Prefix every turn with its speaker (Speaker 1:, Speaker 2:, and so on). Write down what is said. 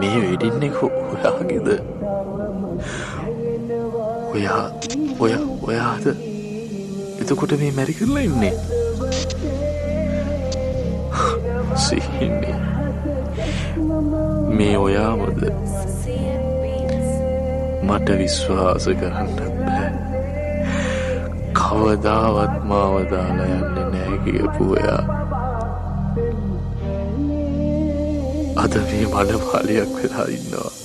Speaker 1: මේ වෙඩින්නේ ඔයාගේද? ඔයාද එතකොට මේ මැරි කරලා ඉන්නේ? සිහින්නේ මේ ඔයාමද? මට විශ්වාස කරන්න බෑ. කවදාවත් මාව දාලා යන්නේ නෑ කියපු ඔයා අද මේ මඩ මාලියක් වෙලා ඉන්නවා.